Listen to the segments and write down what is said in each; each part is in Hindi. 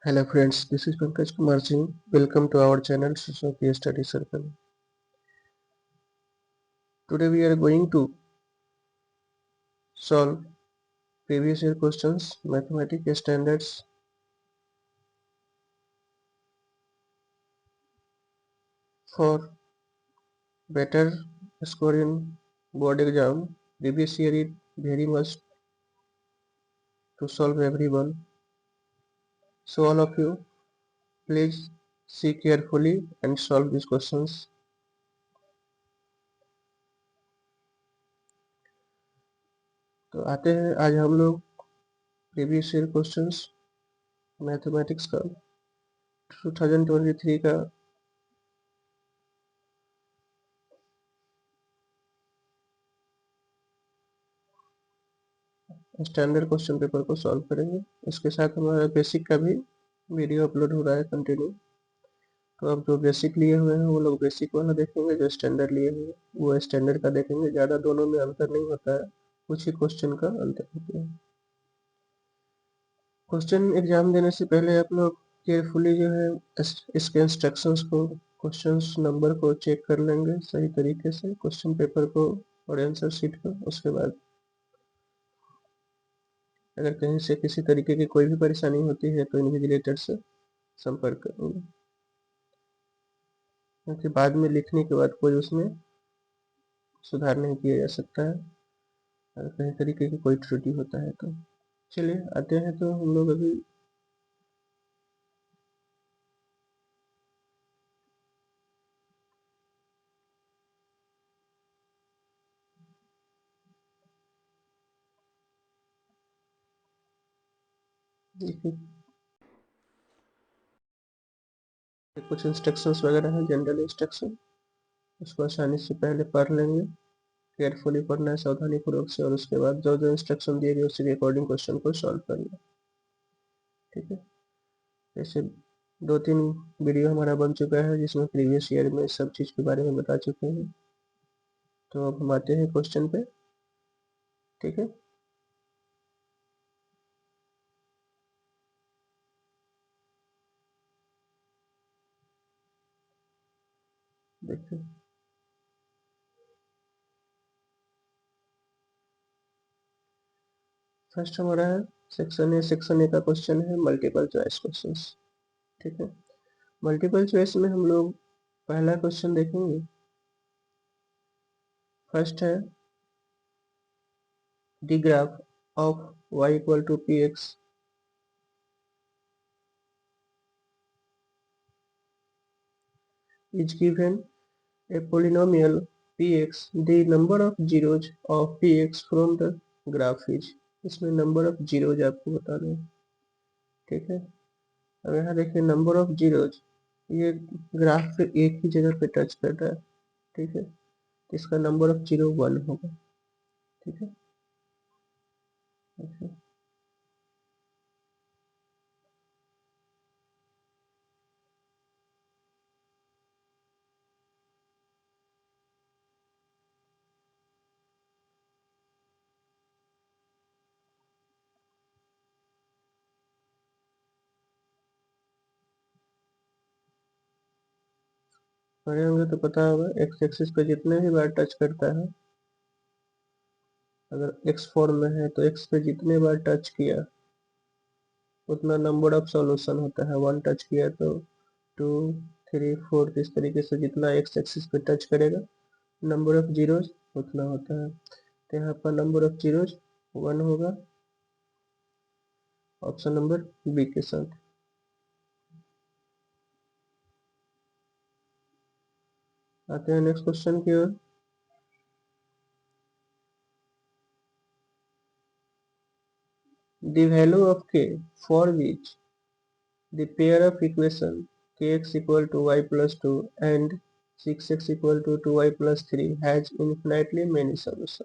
Hello friends, this is Pankaj Kumar Singh. Welcome to our channel Suzuki Study Circle. Today we are going to solve previous year questions, mathematics standards for better score in board exam. Previous year it very much to solve everyone. So all of you please see carefully and solve these questions. तो आते हैं आज हम लोग प्रीवियस ईयर क्वेश्चंस मैथमेटिक्स का 2023 का स्टैंडर्ड क्वेश्चन पेपर को सॉल्व करेंगे। इसके साथ हमारा बेसिक का भी वीडियो अपलोड हो रहा है कंटिन्यू। तो अब जो बेसिक लिए हुए हैं वो लोग बेसिक वाला देखेंगे, जो स्टैंडर्ड लिए हुए हैं वो स्टैंडर्ड का देखेंगे। ज़्यादा दोनों में अंतर नहीं होता है, कुछ ही क्वेश्चन का अंतर होता है। क्वेश्चन एग्जाम देने से पहले आप लोग केयरफुली जो है इसके इंस्ट्रक्शंस को, क्वेश्चन नंबर को चेक कर लेंगे सही तरीके से, क्वेश्चन पेपर को और आंसर शीट को। उसके बाद अगर कहीं से किसी तरीके की कोई भी परेशानी होती है तो इन्विजिलेटर से संपर्क करेंगे, क्योंकि बाद में लिखने के बाद कोई उसमें सुधार नहीं किया जा सकता है अगर कहीं तरीके की कोई त्रुटि होता है तो। चलिए आते हैं, तो हम लोग अभी देखिए कुछ इंस्ट्रक्शंस वगैरह है, जनरल इंस्ट्रक्शन, उसको आसानी से पहले पढ़ लेंगे। केयरफुली पढ़ना है, सावधानी पूर्वक से, और उसके बाद जो जो इंस्ट्रक्शन दिए गए उसी के अकॉर्डिंग क्वेश्चन को सॉल्व करना। ठीक है, जैसे 2-3 वीडियो हमारा बन चुका है जिसमें प्रीवियस ईयर में सब चीज़ के बारे में बता चुके हैं। तो अब हम आते हैं क्वेश्चन पे। ठीक है, देखिए फर्स्ट हमारा है सेक्शन ए। सेक्शन ए का क्वेश्चन है मल्टीपल चॉइस क्वेश्चंस। ठीक है, मल्टीपल चॉइस में हम लोग पहला क्वेश्चन देखेंगे। फर्स्ट है the graph of y equal to P X is given a polynomial px, the number of zeros of px from the graph is। इसमें नंबर ऑफ जीरोज आपको बताना है। ठीक है, अब यहाँ देखिए नंबर ऑफ जीरोज, ये ग्राफ पे एक ही जगह पे टच कर रहा है। ठीक है, इसका नंबर ऑफ जीरो 1 होगा। ठीक है, अच्छा। पढ़े होंगे तो पता होगा, एक्स एक्सिस पे जितने भी बार टच करता है, अगर एक्स फॉर्म में है तो एक्स पे जितने बार टच किया उतना नंबर ऑफ सॉल्यूशन होता है। 1 टच किया तो 2, 3, 4, इस तरीके से जितना एक्स एक्सिस पे टच करेगा नंबर ऑफ जीरोज उतना होता है। तो यहाँ पर नंबर ऑफ जीरोज 1 होगा, ऑप्शन नंबर बी के साथ। आते हैं नेक्स्ट क्वेश्चन की ओर। The value of K for which the pair of equation kx equal to y plus 2 and 6x equal to 2y plus 3 has infinitely many solution.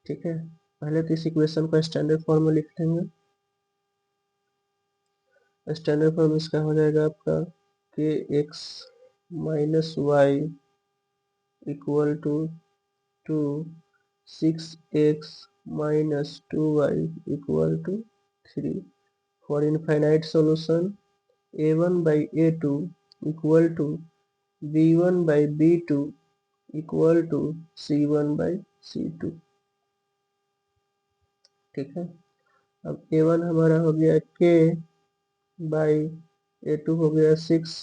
ठीक है, पहले तो इस इक्वेशन को स्टैंडर्ड फॉर्म में लिख लेंगे। स्टैंडर्ड फॉर्म इसका हो जाएगा आपका K X minus Y equal to 2, 6x minus 2y equal to 3 for infinite solution a1 by a2 equal to b1 by b2 equal to c1 by c2। ठीक है, अब a1 हमारा हो गया k बाई a2 हो गया 6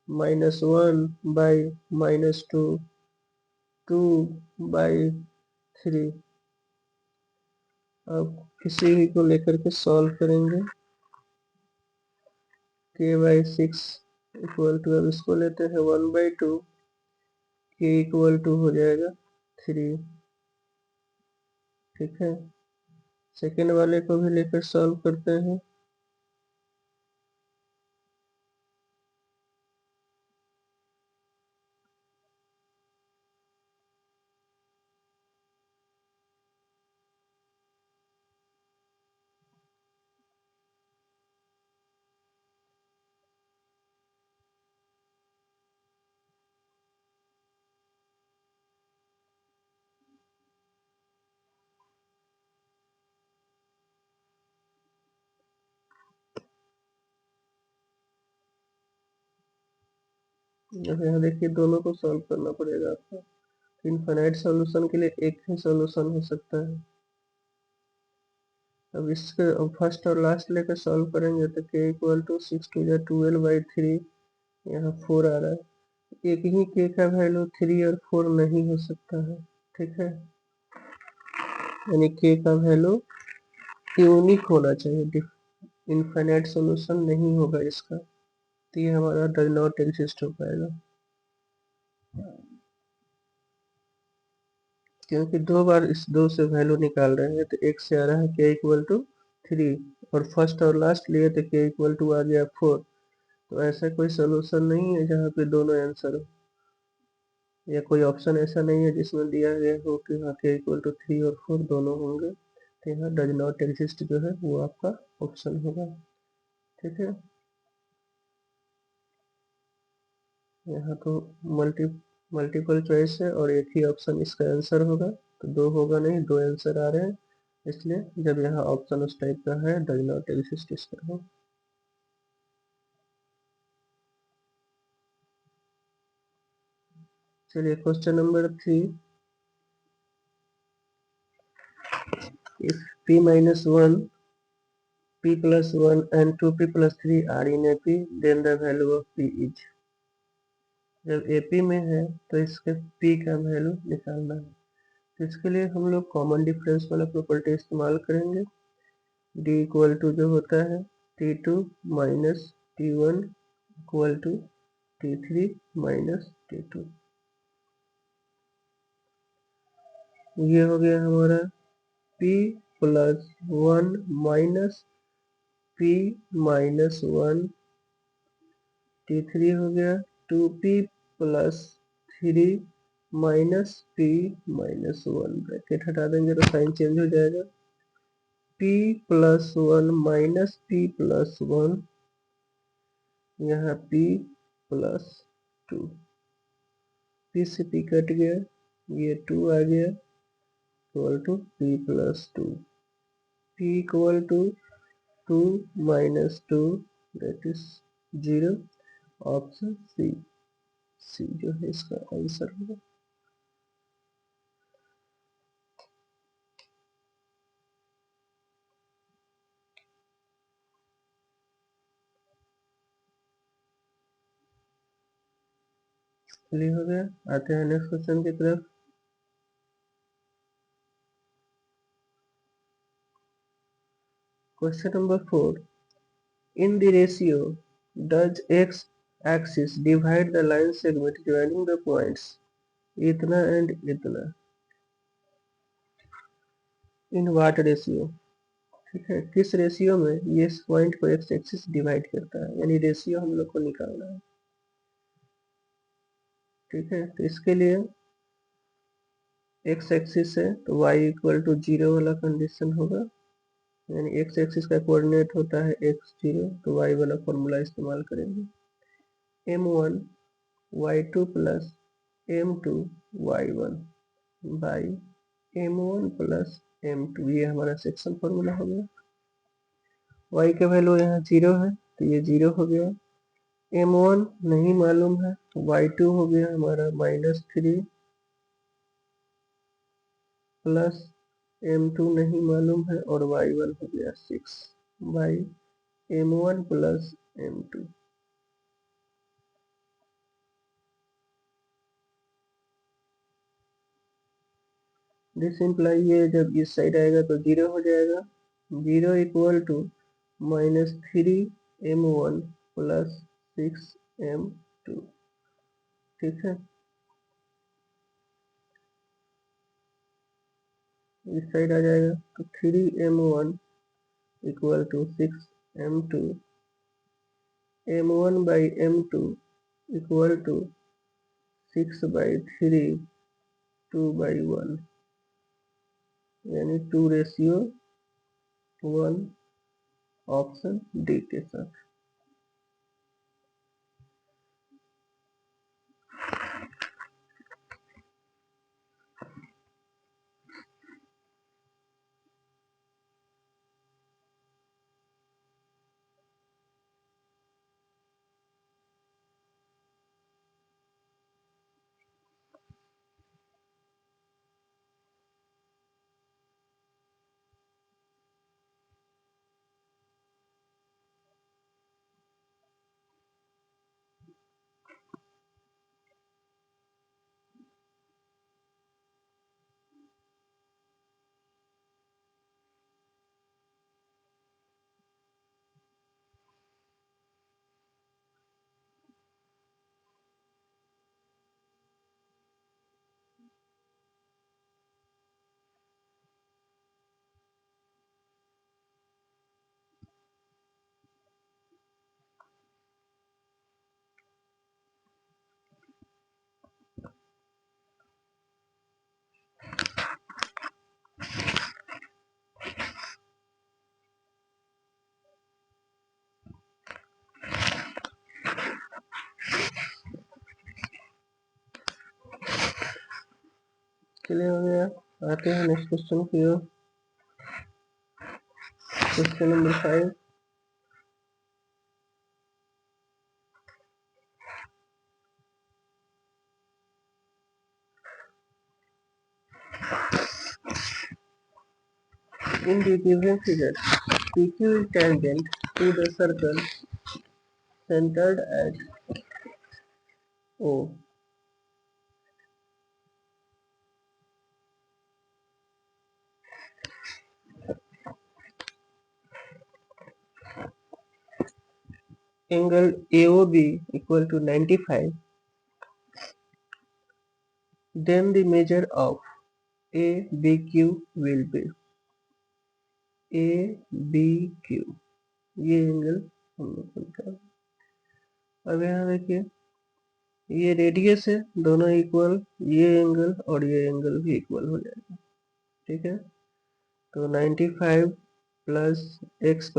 -1 बाई -2 2 बाई 3। अब किसी भी को लेकर के सॉल्व करेंगे। k बाई 6 इक्वल टू, अब इसको लेते हैं 1/2, k इक्वल टू हो जाएगा 3। ठीक है, सेकेंड वाले को भी लेकर सॉल्व करते हैं। अब यहाँ देखिए दोनों को सॉल्व करना पड़ेगा आपको। इनफाइनाइट सॉल्यूशन के लिए एक ही सॉल्यूशन हो सकता है। अब इसके फर्स्ट और लास्ट लेकर सॉल्व करेंगे तो k इक्वल टू 6 टू 12/3, यहाँ 4 आ रहा है। एक ही k का वैल्यू 3 और 4 नहीं हो सकता है। ठीक है, यानी k का वैल्यू यूनिक होना चाहिए, इनफाइनाइट सॉल्यूशन नहीं होगा इसका, तो ये हमारा डज नॉट एग्जिस्ट हो पाएगा। क्योंकि दो बार इस दो से वैल्यू निकाल रहे हैं, तो एक से आ रहा है k इक्वल टू 3 और फर्स्ट और लास्ट लिए तो k इक्वल टू आ गया 4। तो ऐसा कोई सोल्यूशन नहीं है जहाँ पे दोनों आंसर हो, या कोई ऑप्शन ऐसा नहीं है जिसमें दिया गया हो कि हाँ k इक्वल टू 3 और 4 दोनों होंगे। तो यहाँ डज नॉट एग्जिस्ट जो है वो आपका ऑप्शन होगा। ठीक है, यहाँ तो मल्टीपल चॉइस है और एक ही ऑप्शन इसका आंसर होगा, तो दो होगा नहीं, दो आंसर आ रहे हैं, इसलिए जब यहाँ ऑप्शन उस टाइप का है डज नॉट एग्जिस्ट इसका है। चलिए question number 3, if p minus 1, p plus 1 and 2p plus 3 are in AP, then the value of p is। जब AP में है तो इसके p का वैल्यू निकालना है, तो इसके लिए हम लोग कॉमन डिफरेंस वाला प्रॉपर्टी इस्तेमाल करेंगे। d इक्वल टू जो होता है t2 minus t1 equal to t3 minus t2। ये हो गया हमारा p plus 1 minus p minus 1, t3 हो गया 2p plus 3 minus p minus 1। Bracket हटा देंगे तो साइन चेंज हो जाएगा। p plus 1 minus p plus 1, यहाँ p प्लस 2, p से p कट गया, ये 2 आ गया equal to p plus 2। p equal to 2 minus 2 that is 0। Option C जो है इसका आंसर होगा। क्लियर हो गया, आते हैं नेक्स्ट क्वेश्चन की तरफ। Question number 4, in the ratio does x axis divide the line segment joining the points इतना एंड इतना, इन व्हाट रेशियो। ठीक है, किस रेशियो में ये इस पॉइंट को एक्स एक्सिस डिवाइड करता है, यानी रेशियो हम लोग को निकालना है। ठीक है, तो इसके लिए एक्स एक्सिस है तो y इक्वल टू 0 वाला कंडीशन होगा, यानी एक्स एक्सिस का कोऑर्डिनेट होता है x0, तो y वाला फॉर्मूला इस्तेमाल करेंगे। m1 y2 plus m2 y1 by m1 plus m2, ये हमारा सेक्शन फॉर्मूला हो गया। y का वैल्यू यहाँ 0 है तो ये 0 हो गया। m1 नहीं मालूम है तो y2 हो गया हमारा -3 प्लस m2 नहीं मालूम है और y1 हो गया 6 by m1 plus m2। This imply ये जब इस साइड आएगा तो 0 हो जाएगा। 0 equal to -3m1 plus 6m2। ठीक है, इस साइड आ जाएगा तो 3m1 equal to 6m2। m1 by m2 equal to 6/3 2/1 यानी 2:1। ऑप्शन डी के साथ। क्लियर हो गया। आते हैं नेक्स्ट क्वेश्चन की ओर। Question number 5। In the given figure, PQ is tangent to the circle centered at O. Angle AOB equal to 95. Then the measure of ABQ will be ABQ। ये एंगल हम लोग को निकालना। अब यहाँ देखिए ये रेडियस है, दोनों इक्वल, ये एंगल और ये एंगल भी इक्वल हो जाएगा। ठीक है, तो 95 plus x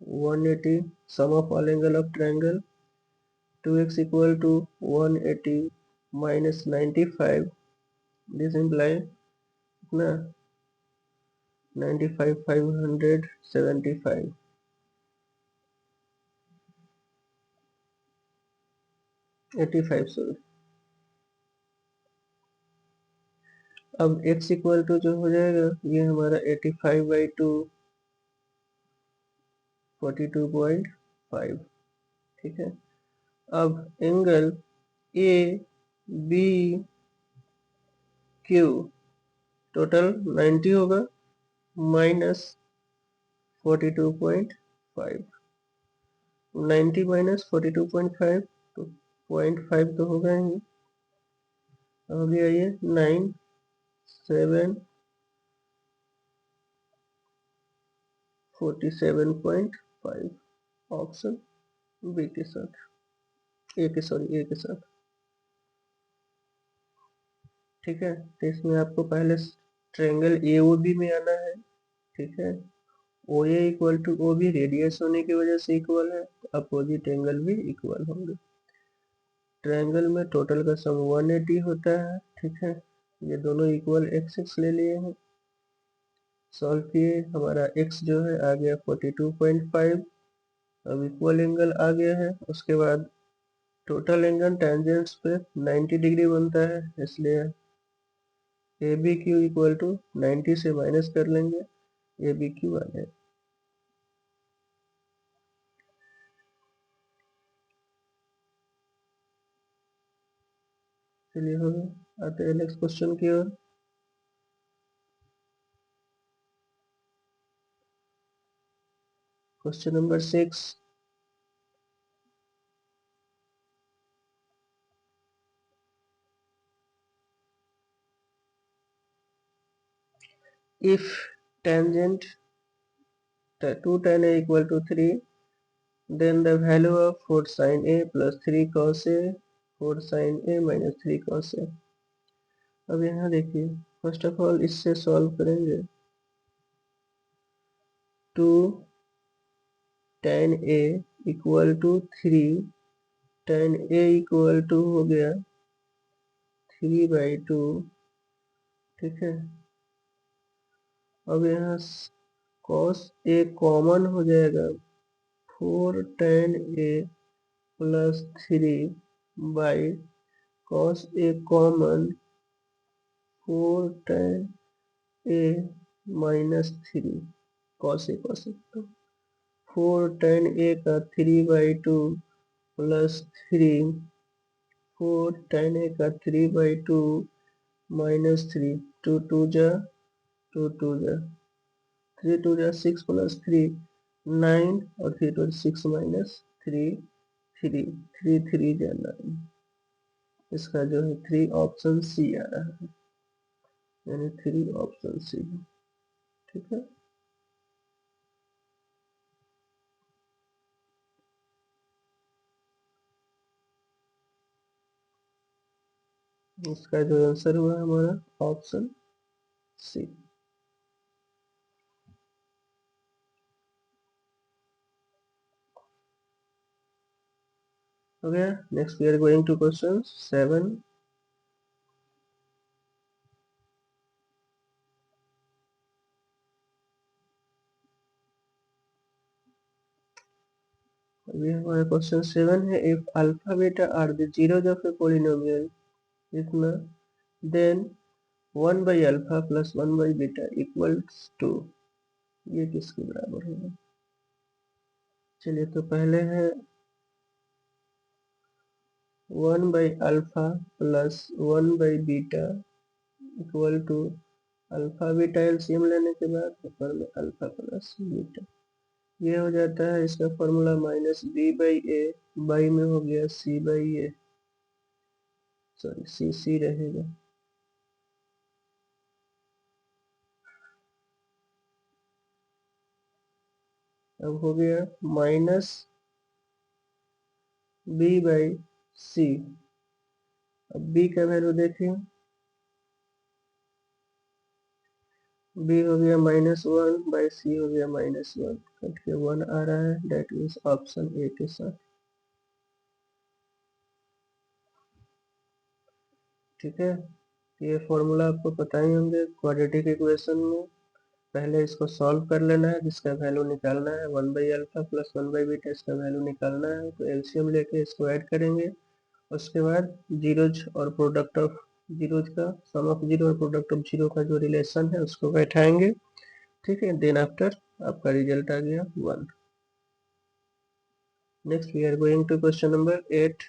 180 sum of all angle of triangle 2x equal to 180 minus 95। This imply ना 95 575 85 सॉरी। अब x इक्वल टू जो हो जाएगा ये हमारा 85/2 42.5। ठीक है, अब angle A B Q total 90 होगा माइनस 42.5। 90 माइनस 42.5 तो 0.5 तो होगा ही। अब गया ये 9 7 47.5 ऑप्शन बी के साथ, ए के साथ। ठीक है, तो इसमें आपको पहले ट्रायंगल एओबी में आना है। ठीक है, O A equal to O B radius होने की वजह से इक्वल है, अपोजिट एंगल भी इक्वल होंगे। ट्रायंगल में टोटल का सम 180 होता है। ठीक है, ये दोनों इक्वल एक्सिस ले लिए हैं। सॉल्व किए, हमारा x जो है आ गया 42.5। अब इक्वल एंगल आ गया है, उसके बाद टोटल एंगल टेंजेंट्स पे 90 डिग्री बनता है, इसलिए A B Q equal to 90 से माइनस कर लेंगे, ए बी क्यू आ जाए। चलिए हो गया, आते हैं नेक्स्ट क्वेश्चन की ओर। Question number 6, if tangent 2 tan a equal to 3, then the value of 4 sin a plus 3 cos a, 4 sin a minus 3 cos a। अब यहाँ देखिए, फर्स्ट ऑफ ऑल इससे सॉल्व करेंगे। 2 tan a equal to 3, tan a equal to हो गया 3/2, ठीक है। अब यहाँ cos a कॉमन हो जाएगा, 4 tan a plus 3 by cos a common 4 tan a minus 3 cos a cos a, तो 4 tan a का 3/2 प्लस 3, 4 tan a का 3/2 माइनस 3, 2 2 जा 2 2 जा 3 2 जा 6 प्लस 3 9, और 3 2 6 माइनस 3 3 3 3 जा 9। इसका जो है 3 ऑप्शन सी आ रहा है, यानी 3 ऑप्शन सी है, ठीक है। इसका जो आंसर हुआ हमारा ऑप्शन सी। हो गया। Next we are going to question 7। अभी हमारा क्वेश्चन 7 है, if alpha beta are the zeros of a polynomial इतना, then alpha plus beta equals to, ये किसके बराबर होगा। चलिए, तो पहले है alpha plus beta equal to, alpha beta LCM लेने के बाद ऊपर में अल्फा प्लस बीटा, ये हो जाता है इसका फॉर्मूला माइनस b/a, बाई में हो गया c/a, सॉरी सी रहेगा। अब हो गया माइनस b/c। अब b का वैल्यू देखिए, b हो गया -1 बाई c हो गया -1, कट के 1 आ रहा है, डेट मीन्स ऑप्शन ए के साथ, ठीक है। ये फॉर्मूला आपको पता ही होंगे क्वाड्रेटिक इक्वेशन में। पहले इसको सॉल्व कर लेना है, जिसका वैल्यू निकालना है 1/अल्फा प्लस 1/बीटा, इसका वैल्यू निकालना है, तो एलसीएम लेके इसको ऐड करेंगे। उसके बाद जीरोज और प्रोडक्ट ऑफ जीरोज का, सम ऑफ जीरो और प्रोडक्ट ऑफ जीरो का जो रिलेशन है उसको बैठाएंगे, ठीक है। देन आफ्टर आपका रिजल्ट आ गया 1। Next we are going to question number 8।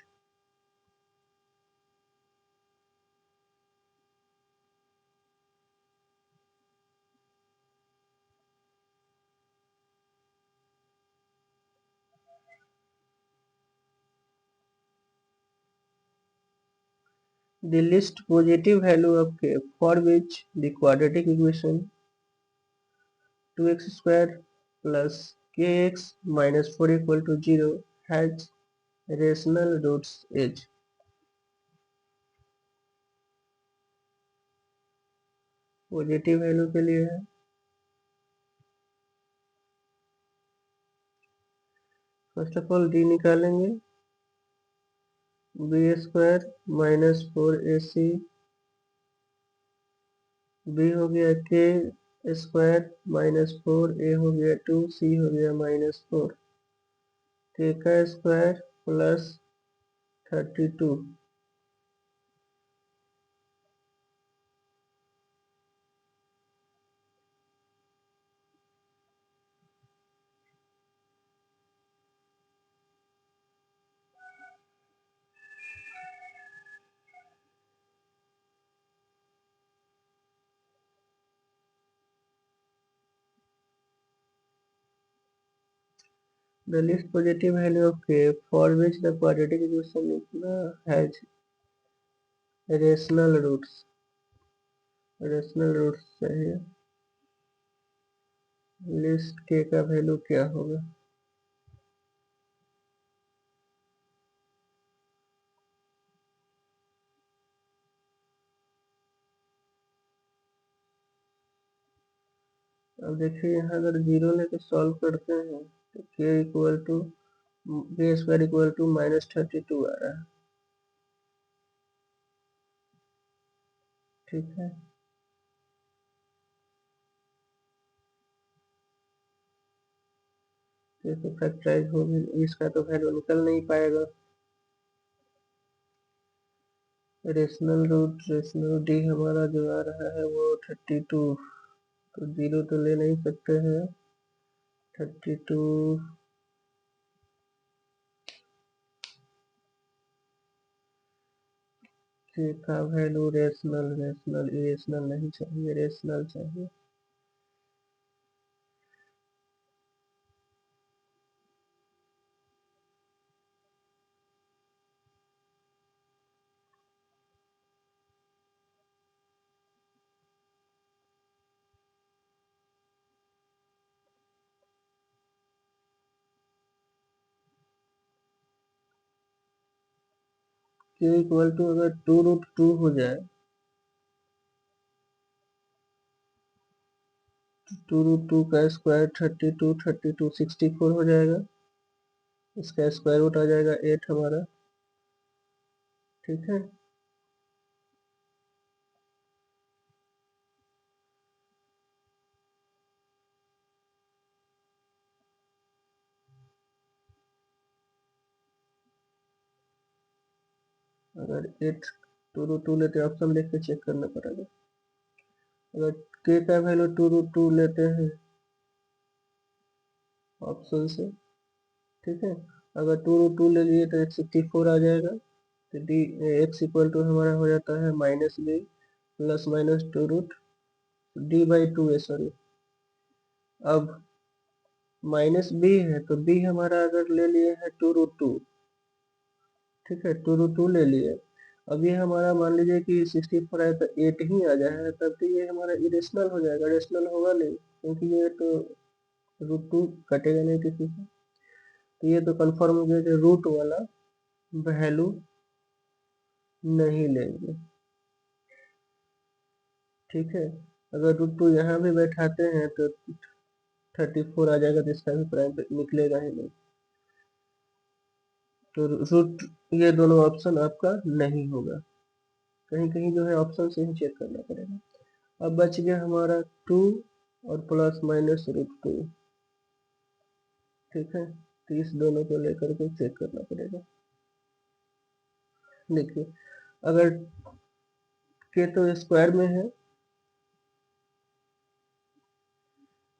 The list positive value of k for which the quadratic equation 2x square plus kx minus 4 equal to 0 has rational roots is। Positive value के लिए है, फर्स्ट ऑफ ऑल डी निकालेंगे, B square minus 4ac, B हो गया के स्क्वायर -4, ए हो गया 2, सी हो गया -4, के का square plus 32। The least positive value of k for which the quadratic equation has rational roots चाहिए। लिस्ट k का वैल्यू क्या होगा? अब देखिए यहाँ अगर जीरो लेके सॉल्व करते हैं तो k इक्वल टू के स्क्वायर इक्वल टू -32 आ रहा है। ठीक है, तो फैक्टराइज होगी, इसका तो वैल्यू निकल नहीं पाएगा। रेशनल डी हमारा जो आ रहा है वो 32, तो जीरो तो ले नहीं सकते हैं। 32 के का वैल्यू रेशनल इरेशनल नहीं चाहिए, रेशनल चाहिए। k इक्वल टू अगर 2√2 हो जाए, 2√2 का स्क्वायर 32 64 हो जाएगा। इसका स्क्वायर रूट आ जाएगा 8 हमारा। ठीक है, अगर 8 2√2 लेते हैं, ऑप्शन देख के चेक करना पड़ेगा। अगर k का वैल्यू 2√2 लेते हैं ऑप्शन से, ठीक है, अगर 2√2 ले लिए तो 64 आ जाएगा। तो डी एक्स इक्वल टू हमारा हो जाता है -b प्लस माइनस 2√d/2 है, सॉरी। अब -b है तो b हमारा अगर ले लिए है 2√2, ठीक है, 2√2 ले लिए। अब ये हमारा मान लीजिए कि 64 है तो 8 ही आ जाए, तब तो ये हमारा इरेशनल हो जाएगा, रेशनल होगा नहीं, क्योंकि ये तो √2 कटेगा नहीं किसी से। तो ये तो कंफर्म हो गया कि रूट वाला वैल्यू नहीं लेंगे। ठीक है, अगर √2 यहाँ भी बैठाते हैं तो 34 आ जाएगा, तो इसका भी प्राइम निकलेगा ही नहीं। तो रूट ये दोनों ऑप्शन आपका नहीं होगा, कहीं कहीं जो है ऑप्शन से ही चेक करना पड़ेगा। अब बच गया हमारा 2 और प्लस माइनस √2। ठीक है, तो इस दोनों को लेकर के चेक करना पड़ेगा। देखिए अगर के तो स्क्वायर में है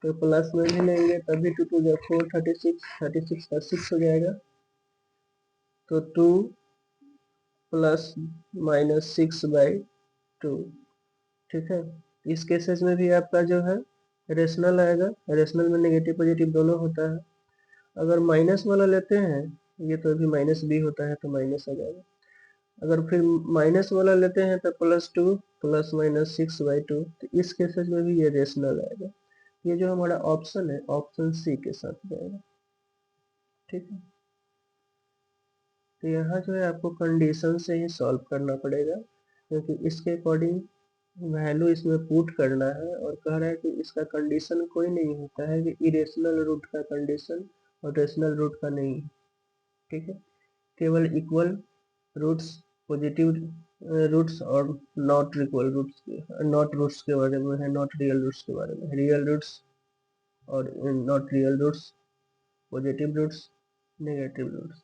तो प्लस में भी लेंगे, तभी 2 2 4 36 का 6 हो जाएगा। तो 2 प्लस -6/2। ठीक है, इस केसेस में भी आपका जो है रेशनल आएगा। रेशनल में नेगेटिव पॉजिटिव दोनों होता है। अगर माइनस वाला लेते हैं, ये तो अभी -b होता है तो माइनस आ जाएगा। अगर फिर माइनस वाला लेते हैं तो +2 प्लस -6/2, तो इस केसेस में भी ये रेशनल आएगा। ये जो हमारा ऑप्शन है, ऑप्शन सी के साथ जाएगा। ठीक है, तो यहाँ जो है आपको कंडीशन से ही सॉल्व करना पड़ेगा, क्योंकि इसके अकॉर्डिंग वैल्यू इसमें पुट करना है। और कह रहा है कि इसका कंडीशन कोई नहीं होता है कि इरेशनल रूट का कंडीशन और रेशनल रूट का नहीं। ठीक है, केवल इक्वल रूट्स पॉजिटिव रूट्स और not equal roots, not roots के बारे में है, नॉट रियल रूट्स के बारे में, रियल रूट्स और not real roots, positive roots, negative roots.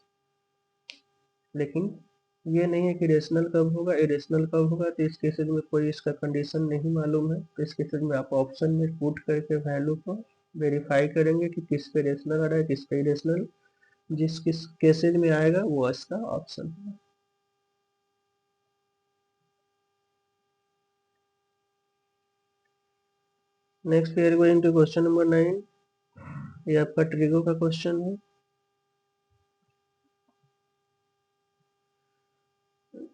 लेकिन ये नहीं है कि रेशनल कब होगा, इरेशनल कब होगा, तो इस केसेस में कोई इसका कंडीशन नहीं मालूम है। तो इस केसेस में आप ऑप्शन में पुट करके वैल्यू को वेरीफाई करेंगे कि किस पे रेशनल आ रहा है, किस पे इरेशनल। जिस किस केसेज में आएगा वो इसका ऑप्शन है। Next we are going to question number 9। ये आपका ट्रिगो का क्वेश्चन है।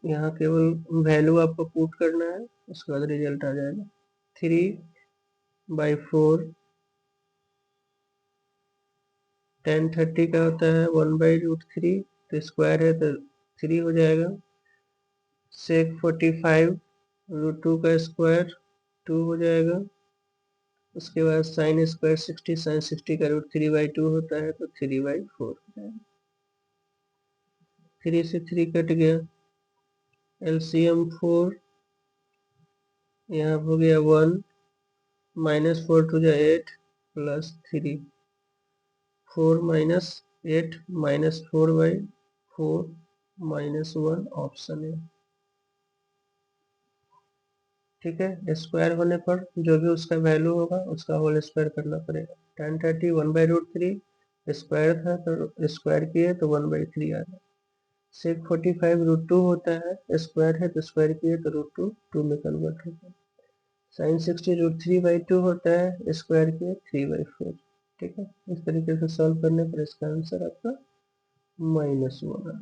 यहाँ केवल वैल्यू आपको पुट करना है, उसके बाद रिजल्ट आ जाएगा। 3/4 10/30 का होता है 1/√3, तो स्क्वायर है तो 3 हो जाएगा। सेक 45 √2 का स्क्वायर 2 हो जाएगा। उसके बाद साइन स्क्वायर 60, साइन 60 का √3/2 होता है तो 3/4 हो जाएगा। 3 से 3 कट गया, एलसीएम 4, यहाँ हो गया 1, -4 टू जा 8 +3, 4 - 8 -4/4 -1 ऑप्शन है। ठीक है, स्क्वायर होने पर जो भी उसका वैल्यू होगा उसका होल स्क्वायर करना पड़ेगा। 10/30 1/√3 स्क्वायर था तो स्क्वायर किए तो 1/3 आ गया। सेक 45 √2 होता है, स्क्वायर है तो स्क्वायर किए तो √2 2 में कन्वर्ट होता है। साइन 60 √3/2 होता है, स्क्वायर किए 3/4। ठीक है, इस तरीके से सॉल्व करने पर इसका आंसर आपका -1 है।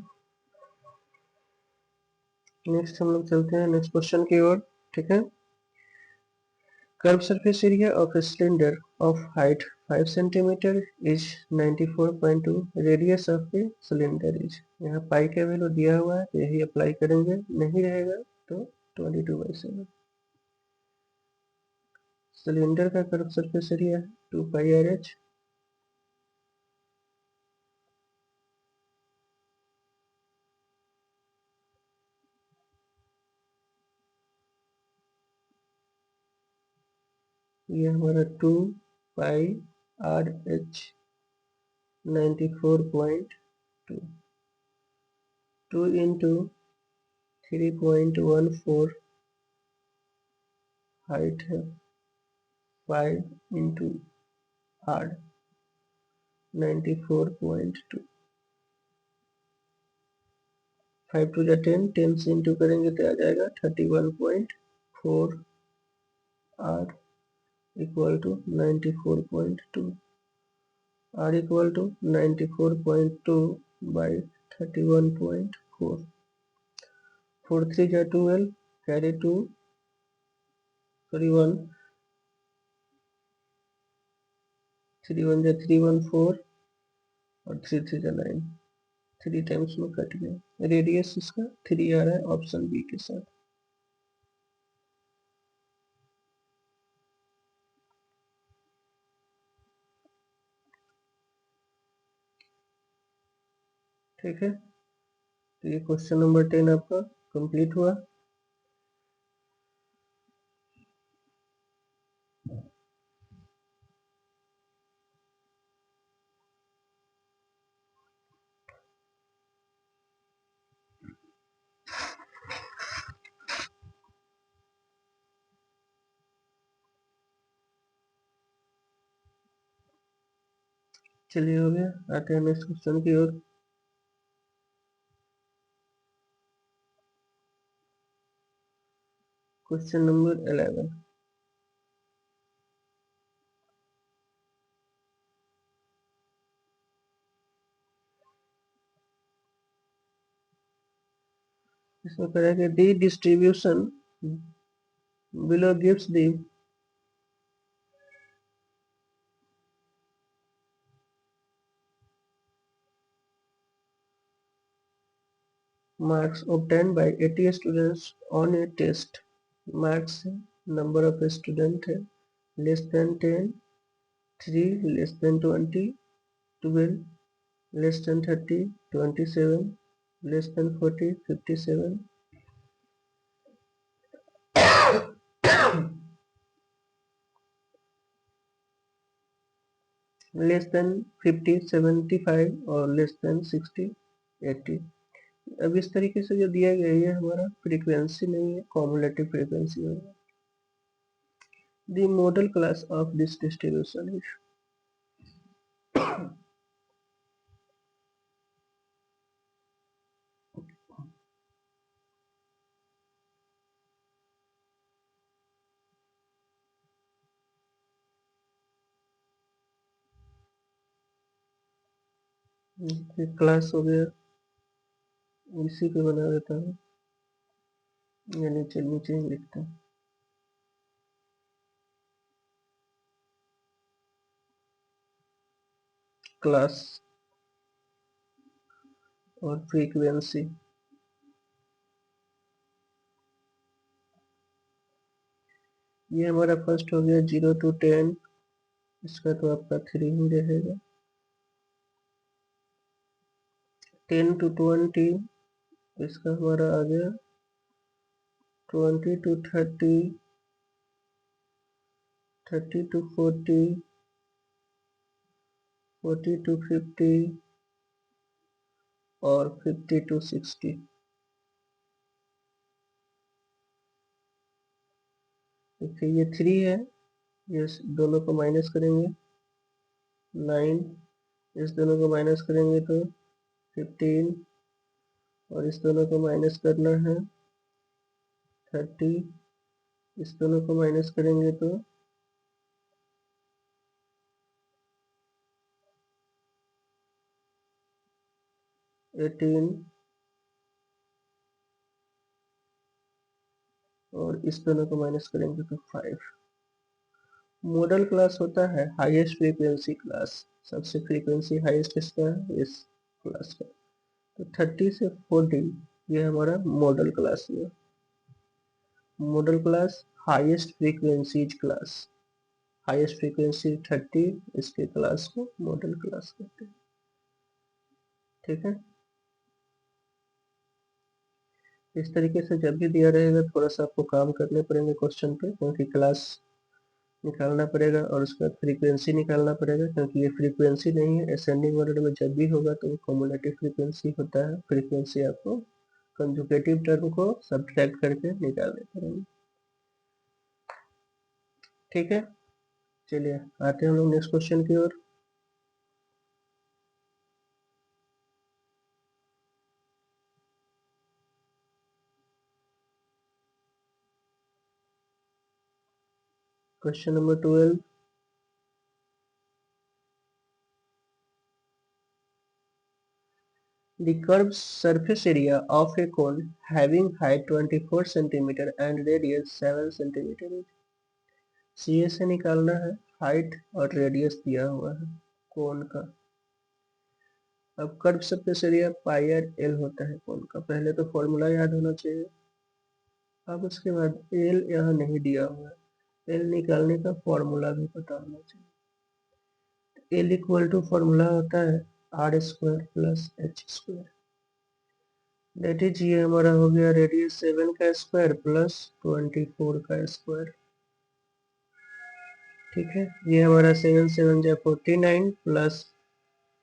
नेक्स्ट हम लोग चलते हैं नेक्स्ट क्वेश्चन की ओर। ठीक है, curved surface area of a cylinder of height 5 cm is 94.2, radius of the cylinder is। यहाँ पाई का वैल्यू दिया हुआ है तो यही अप्लाई करेंगे, नहीं रहेगा तो 22/7। सिलेंडर का कर्व सरफेस एरिया है 2πRh। ये हमारा 2πRh 94.2, 2 इंटू 3.14 हाइट है, 5 इंटू R 94.2, 5 टू 10, 10 से इंटू करेंगे तो आ जाएगा 31.4 R equal to 94.2। R equal to 94.2 by 31.4। 4 3 जा 12, कैरी 2, सॉरी 1, 3 1 जा 314 और 3 3 जा 9, 3 टाइम्स में कट गया। रेडियस इसका 3 आ रहा है ऑप्शन बी के साथ। ठीक है, तो ये क्वेश्चन नंबर 10 आपका कंप्लीट हुआ। चलिए हो गया, आते हैं नेक्स्ट क्वेश्चन की ओर। Question number 11। इसमें कह रहा है कि the distribution below gives the marks obtained by 80 students on a test। marks है, number of student है, less than 10, 3 less than 20, 12 less than 30, 27 less than 40, 57 less than 50, 75 और लेस देन 60, 80। अब इस तरीके से जो दिया गया है ये हमारा फ्रीक्वेंसी नहीं है, कॉमुलेटिव फ्रीक्वेंसी होगा। The model class of this distribution is class हो गया, इसी पे बना देता हूँ, या नीचे नीचे ही लिखता हूँ। क्लास और फ्रीक्वेंसी, ये हमारा फर्स्ट हो गया 0 to 10, इसका तो आपका 3 ही रहेगा। 10 to 20, इसका हमारा आ गया 20 to 30, 30 to 40, 40 to 50 और 50 to 60। देखिए ये 3 है, ये दोनों को माइनस करेंगे 9, इस दोनों को माइनस करेंगे तो 15 और इस दोनों को माइनस करना है 30, इस दोनों को माइनस करेंगे तो 18 और इस दोनों को माइनस करेंगे तो 5। मॉडल क्लास होता है हाईएस्ट फ्रीक्वेंसी क्लास, सबसे फ्रीक्वेंसी हाईएस्ट इसका है, इस क्लास का। तो 30 से 40 ये हमारा मॉडल क्लास है। Model class highest frequencies class, highest frequency 30, इसके क्लास को मॉडल क्लास कहते हैं। ठीक है, इस तरीके से जब भी दिया रहेगा थोड़ा सा आपको काम करने पड़ेंगे क्वेश्चन पे, क्योंकि क्लास निकालना पड़ेगा और उसका फ्रीक्वेंसी निकालना पड़ेगा, क्योंकि ये फ्रीक्वेंसी नहीं है। असेंडिंग ऑर्डर में जब भी होगा तो वो कम्युलेटिव फ्रीक्वेंसी होता है। फ्रीक्वेंसी आपको कंजुगेटिव टर्म को सब्ट्रैक्ट करके निकालने पड़ेंगे। ठीक है, चलिए आते हैं हम लोग नेक्स्ट क्वेश्चन की ओर। Question number 12, the curved surface area of a cone having height 24 cm and radius 7 cm is। CA से निकालना है, हाइट और रेडियस दिया हुआ है कोन का। अब curve surface area pi R L होता है कोन का, पहले तो फॉर्मूला याद होना चाहिए। अब उसके बाद एल यहाँ नहीं दिया हुआ है, एल निकालने का फॉर्मूला भी पता होना चाहिए। एल इक्वल टू फॉर्मूला होता है R square plus H square, that is ये हमारा हो गया रेडियस 7 का स्क्वायर प्लस 24 का स्क्वायर। ठीक है, ये हमारा 7 7 जा 49 प्लस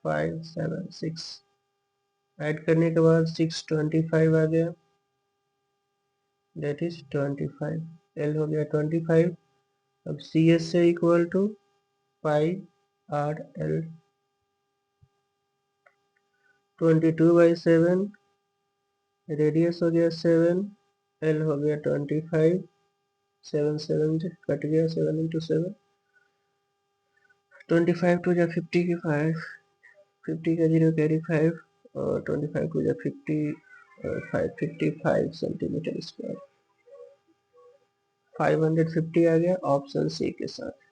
5 7 6, ऐड करने के बाद 625 आ गया, दैट इज 25। एल हो गया 25। अब सी एस से equal to pi R L, 22/7, radius हो गया 7, एल हो गया 25, 7 7 कट गया, 7 इंटू 7, 25 टू जा 50 की 5, 50 का 0 कैरी 5 और 25 टू जा 50, 55 सेंटीमीटर स्क्वायर, 550 आ गया ऑप्शन सी के साथ।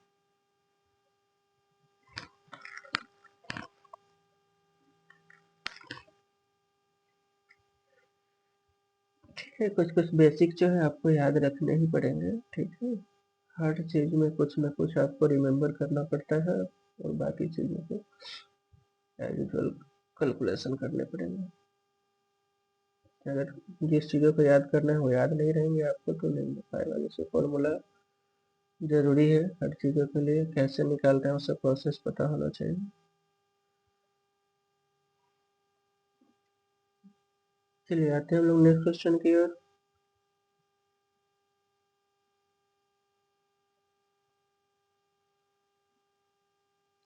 ठीक है, कुछ कुछ बेसिक जो है आपको याद रखने ही पड़ेंगे। ठीक है, हर चीज में कुछ ना कुछ आपको रिमेम्बर करना पड़ता है और बाकी चीजों को एज यूजल कैलकुलेशन करने पड़ेंगे। अगर जिस चीज़ों को याद करना है वो याद नहीं रहेंगे आपको तो नहीं हो पाएगा। जैसे फॉर्मूला जरूरी है हर चीज़ों के लिए, कैसे निकालते हैं उसका प्रोसेस पता होना चाहिए। चलिए आते हैं हम लोग नेक्स्ट क्वेश्चन की ओर।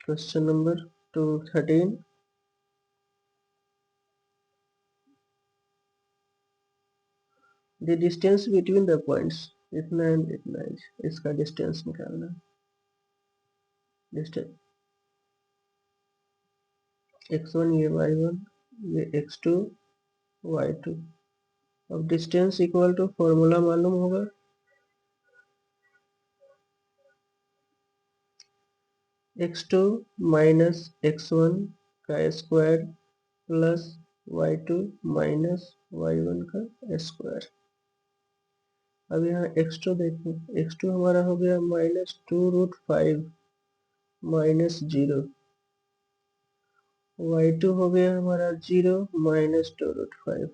Question number 213। The distance between the points, इतना एंड इतना इंच, इसका डिस्टेंस निकालना है। डिस्टेंस x1 ये y1, ये x2 y2। अब डिस्टेंस इक्वल टू फॉर्मूला मालूम होगा, x2 माइनस x1 का square plus y2 minus y1 का स्क्वायर। अब यहाँ x2 देखो, x2 हमारा हो गया -2√5 माइनस 0, y2 हो गया हमारा 0 माइनस 2√5।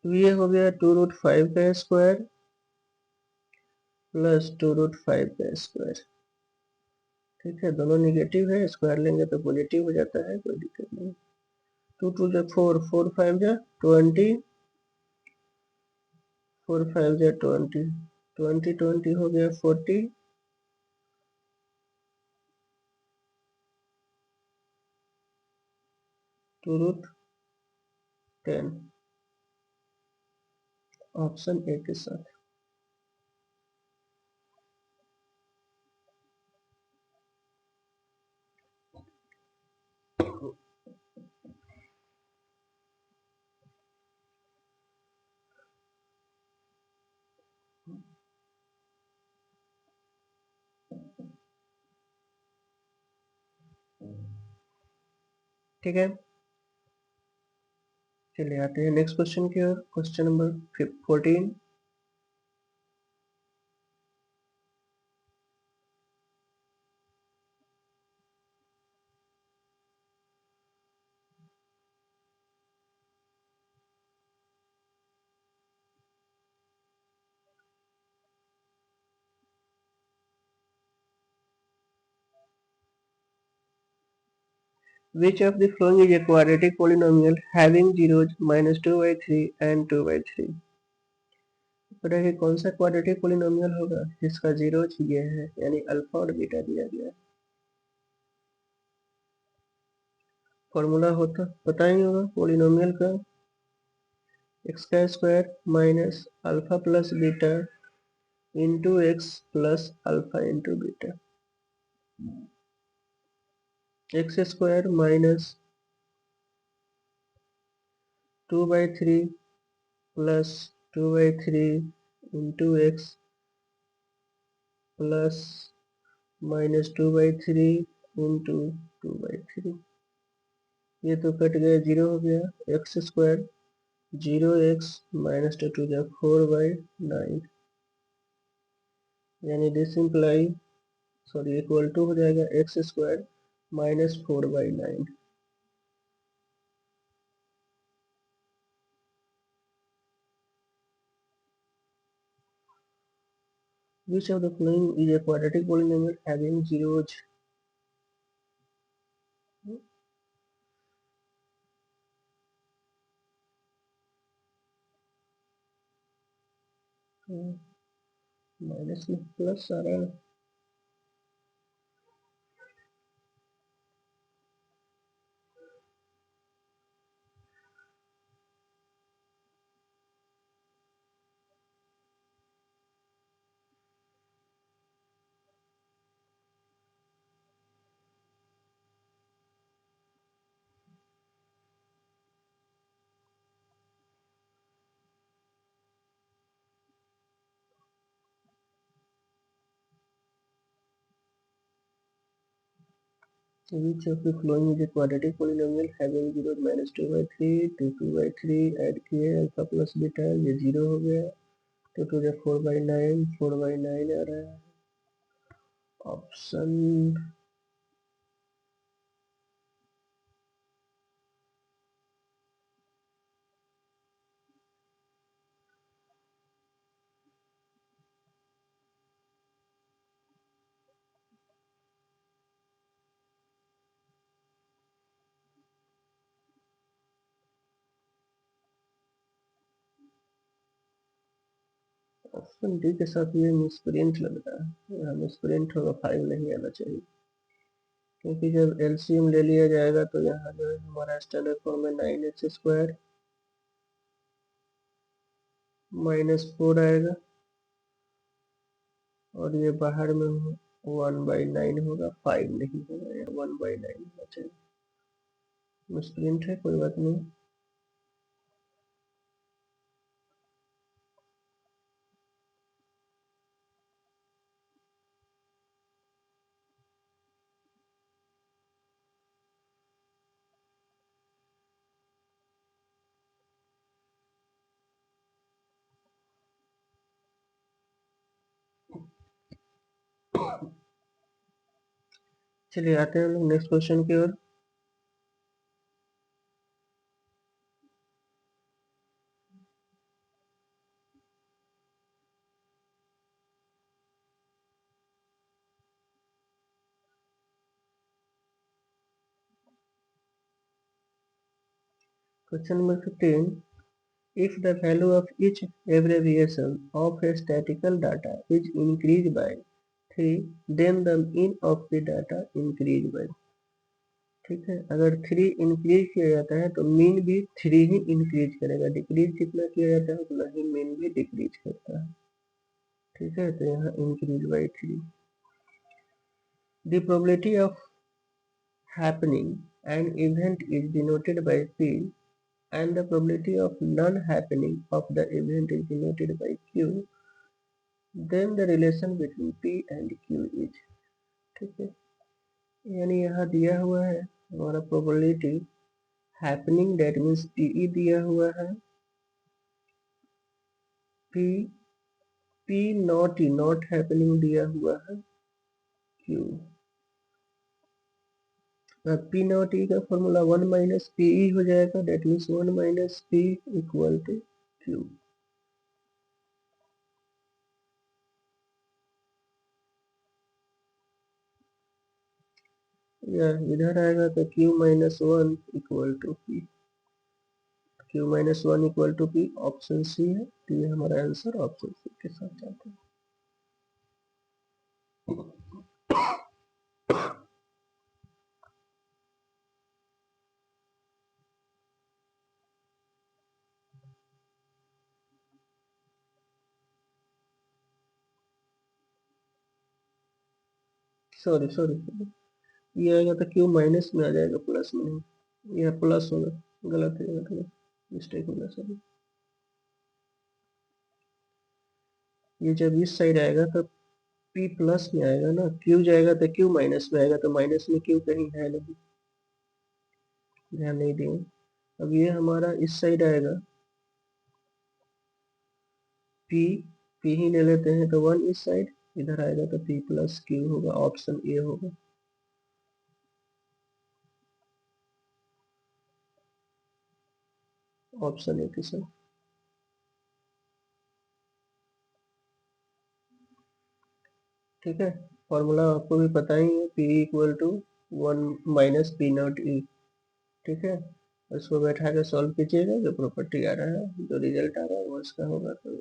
तो ये हो गया 2√5 का स्क्वायर प्लस 2√5 का स्क्वायर। ठीक है, दोनों निगेटिव है, स्क्वायर लेंगे तो पॉजिटिव हो जाता है, कोई दिक्कत नहीं। 2 जा 4, 4 5 जा 20, 4 5 जा 20, 20 20 हो गया 40, 2√10 ऑप्शन ए के साथ। ठीक है, चलिए आते हैं नेक्स्ट क्वेश्चन की ओर। Question number 14। Which of the following is a quadratic polynomial having zeros -2/3 and 2/3? बताइए कौन सा क्वाड्रेटिक पोलिनोमियल होगा जिसका जीरोज ये है, यानी अल्फा और बीटा दिया गया है। फॉर्मूला होता पता ही होगा पोलिनोमियल का, एक्स का square minus alpha plus beta into x plus alpha into beta. X square minus 2/3 plus 2/3 into x plus -2/3 into 2/3। ये तो कट गया, जीरो हो गया। एक्स स्क्वायर 0x -2 जा 4/9, यानी this imply sorry equal to हो जाएगा X square -4/9। Which of the following is a quadratic polynomial having zeros? Minus में प्लस आ रहा है। Which of the following is a quadratic polynomial having zeros -2/3 to 2/3 add किए अल्फा प्लस बीटा, ये जीरो हो गया। तो 2 जा 4/9, 4/9 आ रहा है। ऑप्शन डी के साथ ये मिसप्रिंट लग रहा है, यहाँ मिसप्रिंट होगा, 5 नहीं आना चाहिए, क्योंकि जब एलसीएम ले लिया जाएगा तो यहाँ जो है हमारा स्टैंडर्ड फॉर्म में 9x² -4 आएगा, और ये बाहर में 1/9 होगा, 5 नहीं होगा, या 1/9 होना चाहिए। मिसप्रिंट है, कोई बात नहीं। चलिए आते हैं हम लोग नेक्स्ट क्वेश्चन की ओर। Question number 15, if the value of each abbreviation of a statistical data is increased by 3, then the mean of the data increase by। ठीक है, अगर 3 इंक्रीज किया जाता है तो मीन भी 3 ही इंक्रीज करेगा, डिक्रीज जितना किया जाता है उतना ही मीन भी डिक्रीज करता है। ठीक है, तो यहाँ increase by 3। The probability of happening an event is denoted by P and the probability of non-happening of the event is denoted by Q, then the relation between P and Q is। ठीक है, यानी यहाँ दिया हुआ है हमारा probability happening, that means PE दिया हुआ है, P P not E not happening दिया हुआ है Q। P नॉट E का फॉर्मूला 1 माइनस PE हो जाएगा, that means 1 minus P equal to Q। या इधर आएगा तो Q minus 1 equal to P, Q minus 1 equal to P, option C है, तो ये हमारा आंसर ऑप्शन सी के साथ जाता है। सॉरी सॉरी, ये आएगा तो Q माइनस में आ जाएगा, प्लस में नहीं, यह प्लस होगा, गलत है, मतलब मिस्टेक होगा सर। ये जब इस साइड आएगा तो P प्लस में आएगा ना, Q जाएगा तो Q माइनस में आएगा, तो माइनस में Q कहीं है नहीं, ध्यान नहीं देंगे। अब ये हमारा इस साइड आएगा, P ही ले लेते हैं तो 1 इस साइड, इधर आएगा तो P प्लस Q होगा, ऑप्शन ए होगा। ऑप्शन ए के साथ। ठीक है, फॉर्मूला आपको भी पता ही है, P equal to 1 minus P not E। ठीक है, उसको बैठा के सॉल्व कीजिएगा, जो प्रॉपर्टी आ रहा है, जो रिजल्ट आ रहा है वो इसका होगा। तो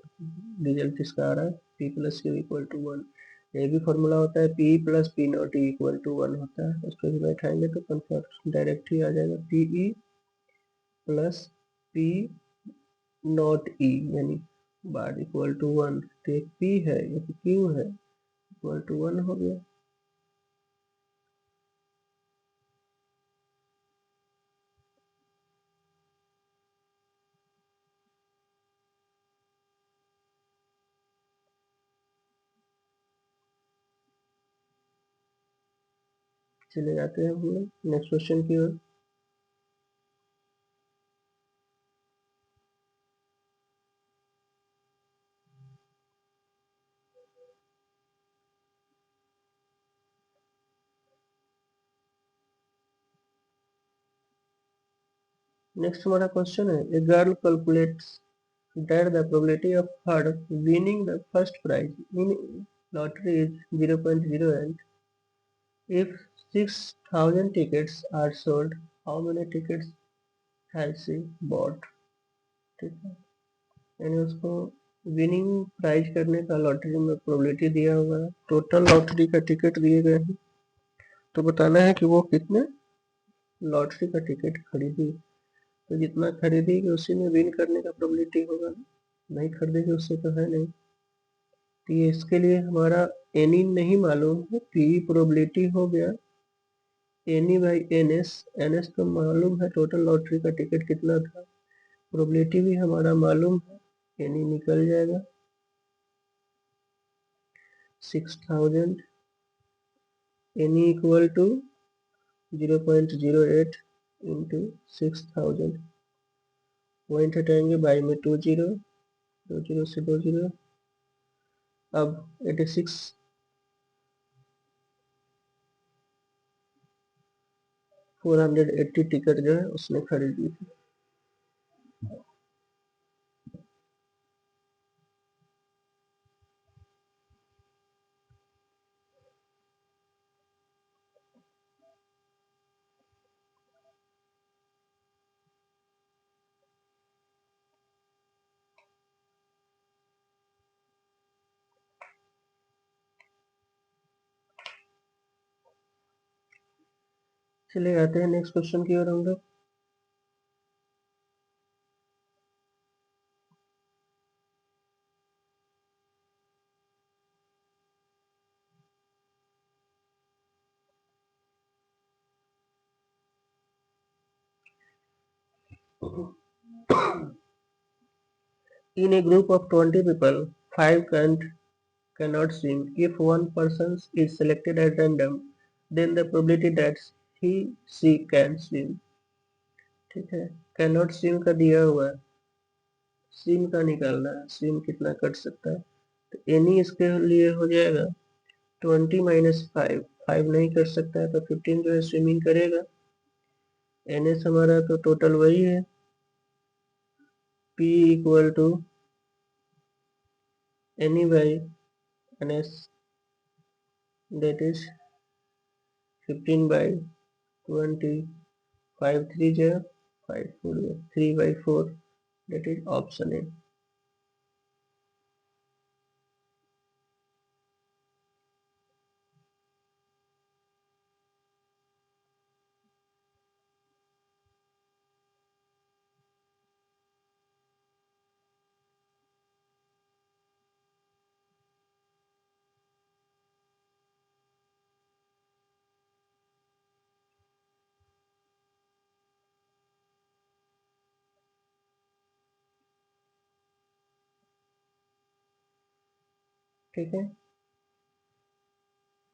रिजल्ट इसका आ रहा है P plus Q equal to 1। ये भी फॉर्मूला होता है, P plus P not E equal to 1 होता है, उसको भी बैठाएंगे तो कंफर्ट डायरेक्ट ही आ जाएगा, PE plus P not E यानी बार इक्वल टू 1। तो एक P है, एक Q है, इक्वल टू 1 हो गया। चले जाते हैं हम लोग नेक्स्ट क्वेश्चन की ओर। नेक्स्ट हमारा क्वेश्चन है, a girl calculates that the probability of her winning the first prize in lottery is 0.08. If 6,000 tickets are sold, how many tickets has she bought? ठीक है, यानी उसको विनिंग प्राइज करने का लॉटरी में प्रोबेबिलिटी दिया हुआ है, टोटल लॉटरी का टिकट दिए गए हैं, तो बताना है कि वो कितने लॉटरी का टिकट खरीदी। तो जितना खरीदेगी उसी में विन करने का प्रोबेबिलिटी होगा, नहीं खरीदेगी उससे तो है नहीं। तो ये इसके लिए हमारा एनी नहीं मालूम है, पी प्रोबेबिलिटी हो गया एनी बाई एनएस। एनएस तो मालूम है टोटल लॉटरी का टिकट कितना था, प्रोबेबिलिटी भी हमारा मालूम है, एनी निकल जाएगा 6000, N E equal to 0.08 into 6000, point हटाएंगे, बाई में 2 जीरो, 2 जीरो से 2 जीरो, अब 86 480 टिकट जो है उसने खरीदी थी। चलिए आते हैं नेक्स्ट क्वेश्चन की ओर हम लोग। In a group of 20 people, 5 cannot swim. If one person is selected at random, then the probability that she can swim। ठीक है, cannot swim का दिया हुआ है, swim का निकालना है, swim कितना कर सकता है, तो एनी इसके लिए हो जाएगा 20 माइनस 5, 5 नहीं कर सकता है तो 15 जो है स्विमिंग करेगा, एनएस हमारा तो टोटल वही है, P equal to N E by N S, that is 15 by 20, 5 3 जो 5 4 3 by 4, that is option A। ठीक है,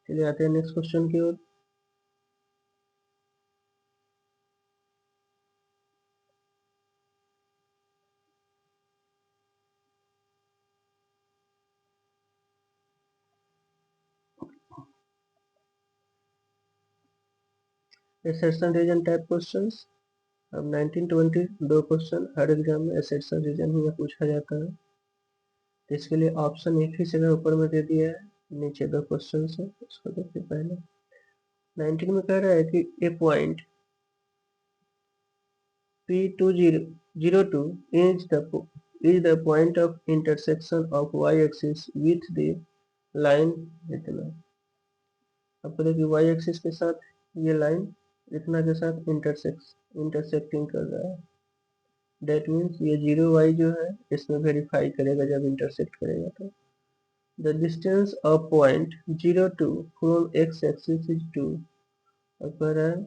चलिए आते हैं नेक्स्ट क्वेश्चन की ओर। एसेट्सन रीजन टाइप क्वेश्चंस। अब 1920 दो क्वेश्चन हर एग्जाम में एसेट्सन रीजन ही पूछा जाता है, तो इसके लिए ऑप्शन एक ही जगह ऊपर में दे दिया है, नीचे दो क्वेश्चन है, उसको देखिए पहले। 19 में कह रहा है कि ए point P202 is the point of intersection of y-axis with the line इतना। आपको देखिए y-axis के साथ ये लाइन इतना के साथ इंटरसेक्टिंग कर रहा है, डेट मीन्स ये 0y जो है इसमें वेरीफाई करेगा जब इंटरसेक्ट करेगा तो। The distance of point 02 from x axis is 2। अब कह रहा है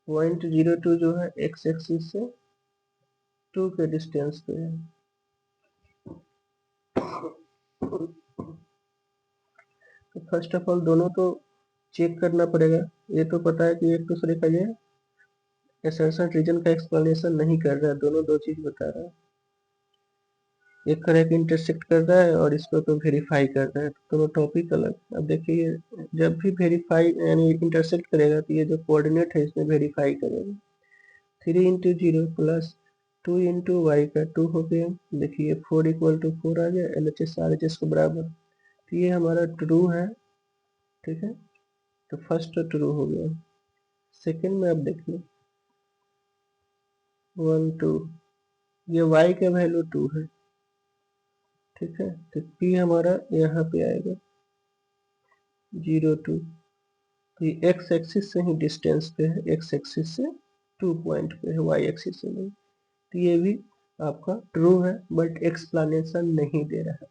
पॉइंट 02 जो है x एक्सिस से 2 के डिस्टेंस पे है। तो फर्स्ट ऑफ ऑल दोनों तो चेक करना पड़ेगा, ये तो पता है कि एक दूसरे का ये एसर्शन रीजन का एक्सप्लेनेशन नहीं कर रहा है, दोनों दो चीज बता रहा है, एक कह रहा है कि इंटरसेक्ट कर रहा है और इसको तो वेरीफाई कर रहा है, तो दोनों टॉपिक अलग। अब देखिए जब भी वेरीफाई यानी इंटरसेक्ट करेगा तो ये जो कोऑर्डिनेट है इसमें वेरीफाई करेगा, 3 इंटू 0 प्लस 2 इंटू वाई का 2 हो गया, देखिए 4 इक्वल टू 4 आ गया, LHS RHS को बराबर, तो ये हमारा ट्रू है। ठीक है, तो फर्स्ट ट्रू हो गया। सेकंड में अब देखिए 1 2, ये y का वैल्यू 2 है, ठीक है, तो P हमारा यहाँ पे आएगा 0 2, तो ये एक्स एक्सिस से ही डिस्टेंस पे है, एक्स एक्सिस से 2 पॉइंट पे है, वाई एक्सिस से नहीं। तो ये भी आपका ट्रू है, बट एक्सप्लेनेशन नहीं दे रहा है।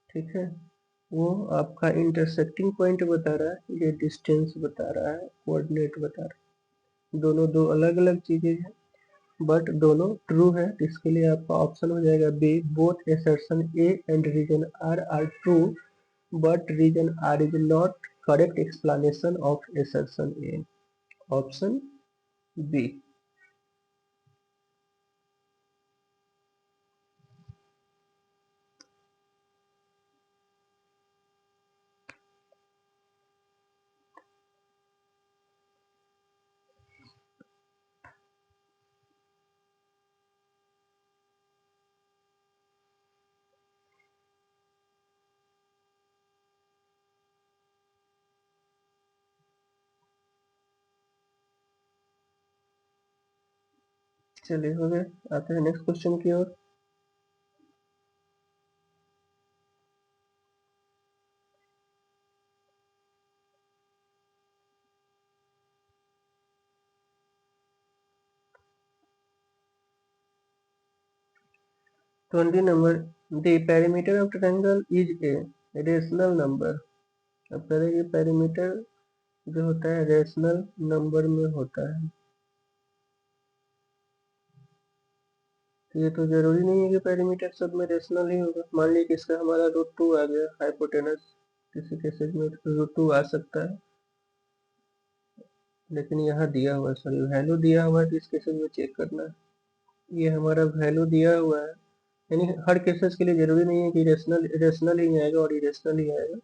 ठीक है, वो आपका इंटरसेक्टिंग पॉइंट बता रहा है, ये डिस्टेंस बता रहा है, कोऑर्डिनेट बता रहा है। दोनों दो अलग अलग चीजें हैं, बट दोनों ट्रू है। इसके लिए आपका ऑप्शन हो जाएगा B, both assertion A and reason R are true, but reason R is not correct explanation of assertion A. Option B. चलिए हो गए, आते हैं नेक्स्ट क्वेश्चन की ओर। Twenty number, the perimeter of triangle is a rational number. अब करेंगे पेरीमीटर जो होता है रेशनल नंबर में होता है, तो ये तो जरूरी नहीं है कि पेरीमीटर सब में रेशनल ही होगा। मान लीजिए कि इसका हमारा √2 आ गया हाइपोटेनस, किसी केसेस में √2 आ सकता है, लेकिन यहाँ दिया हुआ है, सॉरी वैल्यू दिया हुआ है, तो इस केसेस में चेक करना है। ये हमारा वैल्यू दिया हुआ है, यानी हर केसेस के लिए जरूरी नहीं है कि रेशनल रेशनल ही आएगा और इरेशनल ही आएगा,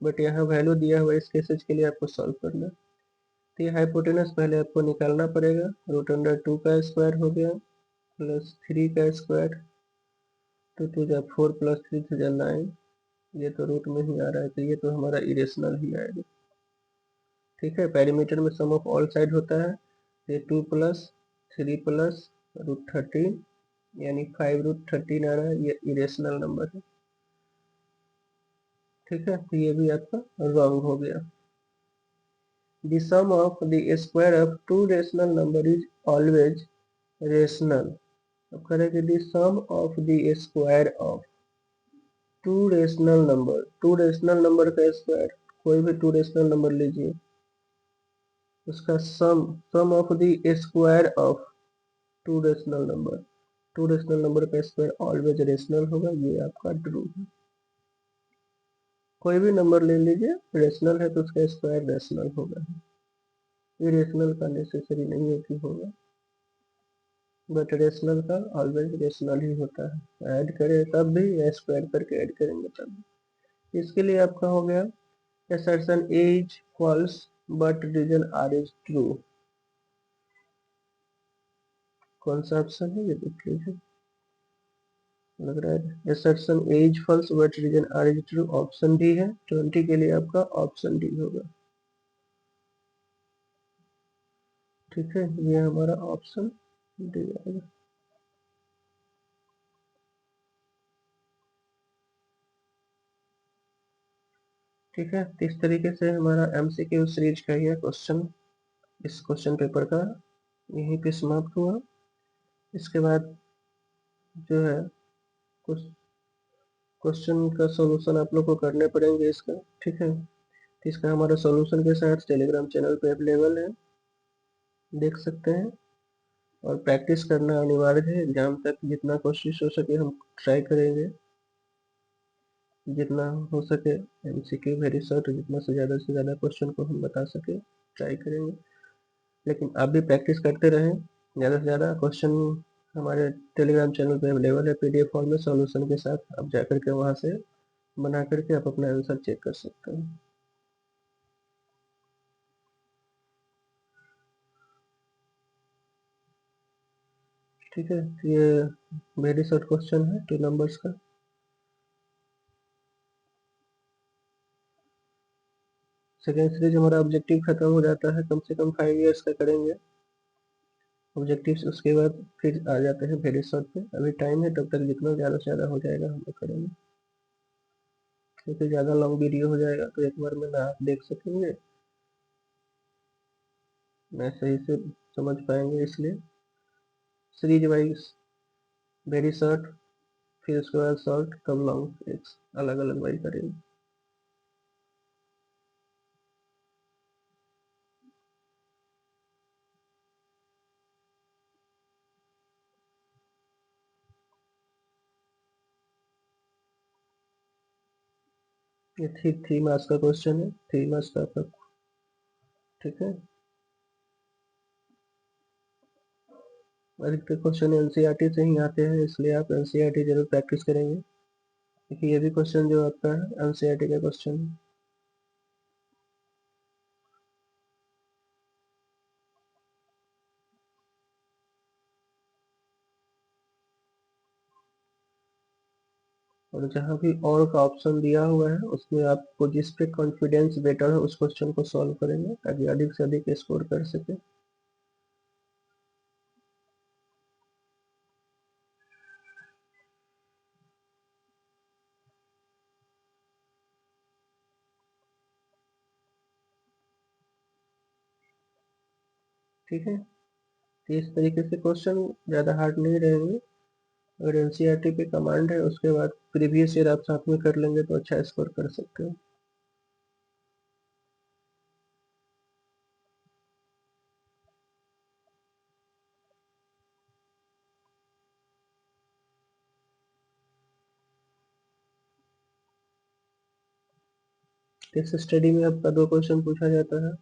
बट यहाँ वैल्यू दिया हुआ है, इस केसेस के लिए आपको सॉल्व करना है। तो ये हाइपोटेनस पहले आपको निकालना पड़ेगा। √2 का स्क्वायर हो गया प्लस 3 का स्क्वायर, तो 2 जा 4 प्लस 3 2 जा 9, ये तो रूट में ही आ रहा है, तो ये तो हमारा इरेशनल ही आएगा। ठीक है, पेरीमीटर में सम ऑफ ऑल साइड होता है, ये 2 प्लस 3 प्लस √13 यानी 5√13 आ रहा है, ये इरेशनल नंबर है। ठीक है, तो ये भी आपका रॉन्ग हो गया। The sum of the square of two rational number is always rational। अब करेंगे the sum of the square of two rational number का स्क्वायर, कोई भी टू रेशनल नंबर लीजिए, उसका sum of the square of two rational number, two rational number का स्क्वायर ऑलवेज रेशनल होगा, ये आपका ट्रू है। कोई भी नंबर ले लीजिए, रेशनल है तो उसका स्क्वायर रेशनल होगा, इरेशनल का नेसेसरी नहीं है कि होगा, बट रेशनल का ऑलवेज रेशनल ही होता है। ऐड करें तब भी या स्क्वायर करके ऐड करेंगे तब भी। इसके लिए आपका हो गया assertion A is false but reason R is true। कौन सा ऑप्शन है ये देख लीजिए, लग रहा है assertion A is false but reason R is true, option D है। 20 के लिए आपका ऑप्शन डी होगा। ठीक है, ये हमारा ऑप्शन डी आएगा। ठीक है, तो इस तरीके से हमारा MCQ सीरीज का यह क्वेश्चन, इस क्वेश्चन पेपर का यहीं पे समाप्त हुआ। इसके बाद जो है कुछ क्वेश्चन का सॉल्यूशन आप लोग को करने पड़ेंगे इसका। ठीक है, तो इसका हमारा सॉल्यूशन के साथ टेलीग्राम चैनल पे अवेलेबल है, देख सकते हैं। और प्रैक्टिस करना अनिवार्य है, एग्जाम तक जितना कोशिश हो सके हम ट्राई करेंगे, जितना हो सके MCQ वेरी शॉर्ट, जितना से ज़्यादा क्वेश्चन को हम बता सके ट्राई करेंगे। लेकिन आप भी प्रैक्टिस करते रहें, ज़्यादा से ज़्यादा क्वेश्चन हमारे टेलीग्राम चैनल पे अवेलेबल है PDF फॉर्म में सॉल्यूशन के साथ, आप जा करके वहाँ से बना करके आप अपना आंसर चेक कर सकते हैं। ठीक है, ये वेरी शॉर्ट क्वेश्चन है 2 नंबर्स का। सेकेंड सीरीज हमारा ऑब्जेक्टिव खत्म हो जाता है, कम से कम 5 इयर्स का करेंगे। ऑब्जेक्टिव्स उसके बाद फिर आ जाते हैं वेरी शॉर्ट पे। अभी टाइम है, तब तक जितना ज़्यादा से ज़्यादा हो जाएगा हम लोग करेंगे, क्योंकि ज़्यादा लॉन्ग वीडियो हो जाएगा तो एक बार में ना आप देख सकेंगे, ना सही से समझ पाएंगे। इसलिए सीरीज वाइज वेरी शॉर्ट, फिर उसके बाद शॉर्ट, तब लॉन्ग, एक अलग अलग वाइज करेंगे। ये थ्री मार्क्स का क्वेश्चन है, 3 मार्क्स का आपका, ठीक है। अधिकतर क्वेश्चन एनसीईआरटी से ही आते हैं, इसलिए आप एनसीईआरटी जरूर प्रैक्टिस करेंगे, क्योंकि ये भी क्वेश्चन जो आपका है एनसीईआरटी का क्वेश्चन है। और जहाँ भी और का ऑप्शन दिया हुआ है उसमें आपको जिस पे कॉन्फिडेंस बेटर है उस क्वेश्चन को सॉल्व करेंगे, ताकि अधिक से अधिक स्कोर कर सके। ठीक है, तो इस तरीके से क्वेश्चन ज़्यादा हार्ड नहीं रहेंगे। अगर एनसीईआरटी पे कमांड है उसके बाद प्रीवियस ईयर आप साथ में कर लेंगे तो अच्छा स्कोर कर सकते हो। केस स्टडी में आपका 2 क्वेश्चन पूछा जाता है।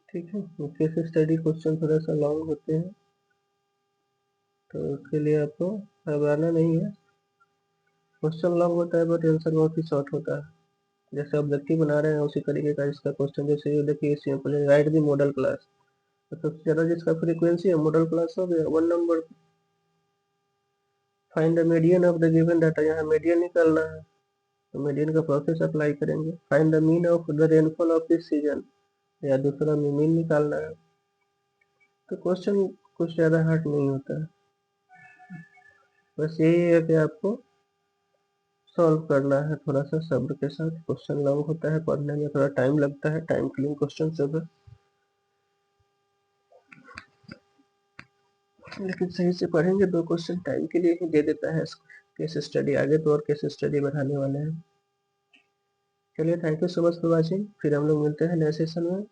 ठीक है, केस स्टडी क्वेश्चन थोड़ा सा लॉन्ग होते हैं, तो उसके लिए आपको घबराना नहीं है। क्वेश्चन लॉन्ग होता है बट आंसर बहुत ही शॉर्ट होता है। जैसे ऑब्जेक्टिव बना रहे हैं उसी तरीके का इसका क्वेश्चन, जैसे ये देखिए सिंपल है, राइट द मॉडल क्लास। तो सबसे ज़्यादा जिसका फ्रीक्वेंसी है मॉडल क्लास हो गया 1 number. Find the median of the given data, यहाँ मीडियन निकालना है तो मीडियन का प्रोसेस अप्लाई करेंगे। Find the mean of the rainfall of this season, या दूसरा में मीन निकालना है। तो क्वेश्चन कुछ ज़्यादा हार्ड नहीं होता है, बस यही है कि आपको सॉल्व करना है थोड़ा सा सब्र के साथ। क्वेश्चन लॉन्ग होता है, पढ़ने में थोड़ा टाइम लगता है, टाइम किलिंग क्वेश्चन सब है, लेकिन सही से पढ़ेंगे 2 क्वेश्चन टाइम के लिए ही दे देता है केस स्टडी। आगे तो और केस स्टडी बढ़ाने वाले हैं। चलिए, thank you so much for watching. फिर हम लोग मिलते हैं नए सेशन में,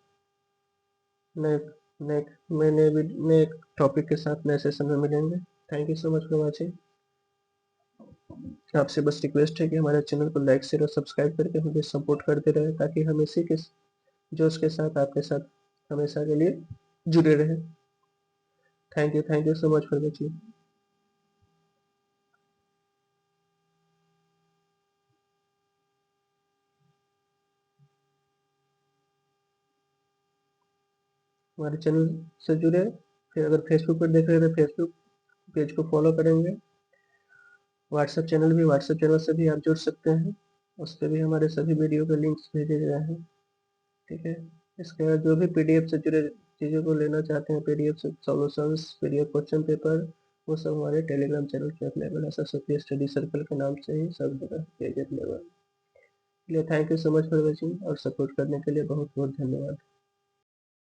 नए नए नए टॉपिक के साथ नए सेशन में मिलेंगे। Thank you so much for watching. आपसे बस रिक्वेस्ट है कि हमारे चैनल को लाइक शेयर और सब्सक्राइब करके मुझे सपोर्ट करते रहे, ताकि हम इसी के जोश के साथ आपके साथ हमेशा के लिए जुड़े रहे। Thank you so much for watching. हमारे चैनल से जुड़े, फिर अगर फेसबुक पर देख रहे हैं तो फेसबुक पेज को फॉलो करेंगे। व्हाट्सएप चैनल भी, व्हाट्सएप चैनल से भी आप जुड़ सकते हैं, उस पर भी हमारे सभी वीडियो के लिंक्स भेजे गए हैं। ठीक है, इसके बाद जो भी पीडीएफ से जुड़े चीज़ों को लेना चाहते हैं, पीडीएफ से सॉल्यूशंस, पीडीएफ क्वेश्चन पेपर, वो सब हमारे टेलीग्राम चैनल पे अवेलेबल है। सरस्वती स्टडी सर्कल के नाम से ही सब जगह पेज अवेलेबल है। Thank you so much for watching, और सपोर्ट करने के लिए बहुत बहुत धन्यवाद।